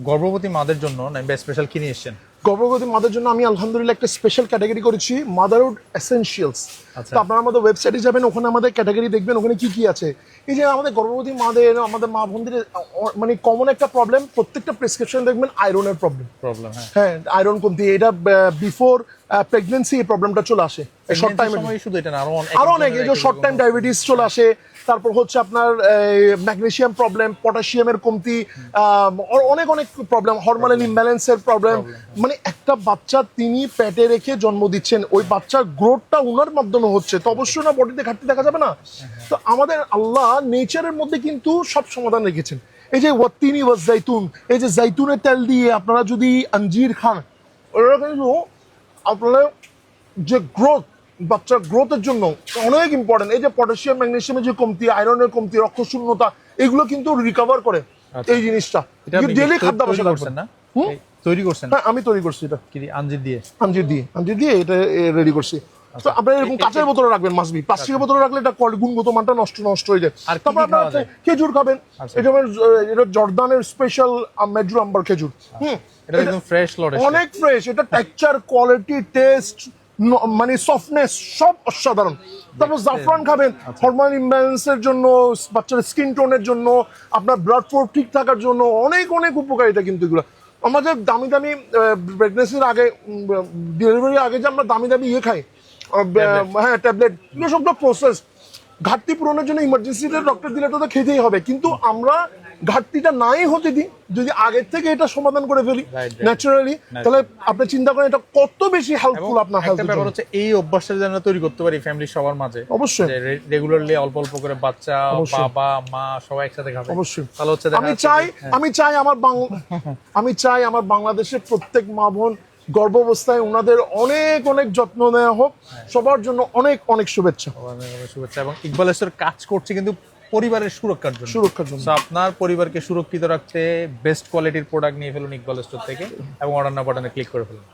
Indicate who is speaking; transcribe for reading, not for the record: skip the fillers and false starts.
Speaker 1: গর্ভবতী মাদের জন্য নাইবা স্পেশাল কি নিয়ে এসেছেন?
Speaker 2: গর্ভবতী মাদের জন্য আমি আলহামদুলিল্লাহ একটা স্পেশাল ক্যাটাগরি করেছি, মাদারহুড এসেনশিয়ালস।
Speaker 1: আচ্ছা।
Speaker 2: তো আপনারা আমাদের ওয়েবসাইটে যাবেন, ওখানে আমাদের ক্যাটাগরি দেখবেন, ওখানে কি কি আছে। এই যে আমাদের গর্ভবতী মাদের, আমাদের মা বোনদের মানে কমন একটা প্রবলেম, প্রত্যেকটা প্রেসক্রিপশন দেখবেন আয়রনের প্রবলেম। হ্যাঁ, আয়রন কমতি, এটা বিফোর প্রেগন্যান্সি এই প্রবলেমটা চলে আসে। শর্ট টাইমে
Speaker 1: শুধু এটা না,
Speaker 2: আরো অনেক, এই যে শর্ট টাইম ডায়াবেটিস চলে আসে, তারপর হচ্ছে আপনার ম্যাগনেসিয়াম প্রবলেম, পটাশিয়ামের কমতি, অনেক অনেক প্রবলেম, হরমোনাল ইমব্যালেন্সের প্রবলেম। মানে একটা বাচ্চা তিনি পেটে রেখে জন্ম দিচ্ছেন, ওই বাচ্চার গ্রোথটা উনার মাধ্যমে হচ্ছে, তো অবশ্যই না বডিতে ঘাটতি দেখা যাবে না। তো আমাদের আল্লাহ নেচারের মধ্যে কিন্তু সব সমাধান রেখেছেন। এই যে ওয়াত্তিনি ওয়াজ জাইতুন, এই যে জাইতুনের তেল দিয়ে আপনারা যদি আঞ্জির খান, ওরা কিন্তু আপনারা যে গ্রোথ, বাচ্চার গ্রোথের জন্য অনেক ইম্পর্টেন্ট। এই যে পটাশিয়াম ম্যাগনেসিয়ামের যে কমতি, আয়রনের কমতি, রক্তশূন্যতা, এগুলো কিন্তু রিকভার করে এই জিনিসটা। ডেইলি খাদ্যাভ্যাস করছেন না?
Speaker 1: তৈরি করছেন?
Speaker 2: হ্যাঁ, আমি তৈরি করছি এটা
Speaker 1: আঞ্জির দিয়ে
Speaker 2: এটা রেডি করছি। তো আপনারা এরকম কাঁচের বোতলে রাখবেন, মাসবি প্লাস্টিকের বোতলে রাখলে এটা গুণগত মানটা নষ্ট হয়ে যায়। তারপর আপনারা খেজুর খাবেন, এটা জর্দানের স্পেশাল মেজর আম্বার খেজুর।
Speaker 1: এটা একদম ফ্রেশ লট,
Speaker 2: অনেক ফ্রেশ, এটা টেক্সচার, কোয়ালিটি, টেস্ট, মানে সফটনেস সব অসাধারণ। তারপর জাফরান খাবেন হরমোনাল ইমব্যালেন্সের জন্য, বাচ্চার স্কিন টোনের জন্য, আপনার ব্লাড ফ্লো ঠিক থাকার জন্য অনেক অনেক উপকারিতা। কিন্তু এগুলো আমাদের দামি দামি প্রেগনেন্সির আগে, ডেলিভারির আগে যে আমরা দামি দামি ইয়ে খাই, হ্যাঁ ট্যাবলেট, এগুলো সবটা প্রসেস। ঘাটতি পূরণের জন্য ইমার্জেন্সিতে ডক্টর দিলে তো খেতেই হবে, কিন্তু আমরা ঘাটতিটা নাই হতে দিই, যদি আগের থেকে এটা সমাধান করে ফেলি ন্যাচারালি, তাহলে আপনি চিন্তা করেন এটা কত বেশি হেল্পফুল আপনার হেলথের জন্য।
Speaker 1: ব্যাপার হচ্ছে এই অভ্যাসটা যেন তৈরি করতে পারি ফ্যামিলির সবার মাঝে,
Speaker 2: অবশ্যই
Speaker 1: রেগুলারলি অল্প অল্প করে বাচ্চা, বাবা, মা সবাই একসাথে খাবে,
Speaker 2: অবশ্যই।
Speaker 1: তাহলে হচ্ছে
Speaker 2: আমি চাই আমার বাংলাদেশের প্রত্যেক মা বোন গর্ভাবস্থায় ওনাদের অনেক অনেক যত্ন নেওয়া হোক। সবার জন্য অনেক অনেক শুভেচ্ছা।
Speaker 1: এবং ইকবাল স্টোর কাজ করছে কিন্তু পরিবারের সুরক্ষার জন্য। আপনার পরিবারকে সুরক্ষিত রাখতে বেস্ট কোয়ালিটির প্রোডাক্ট নিয়ে ফেলুন ইকবাল স্টোর থেকে এবং অর্ডার নাও বাটনে ক্লিক করে ফেলুন।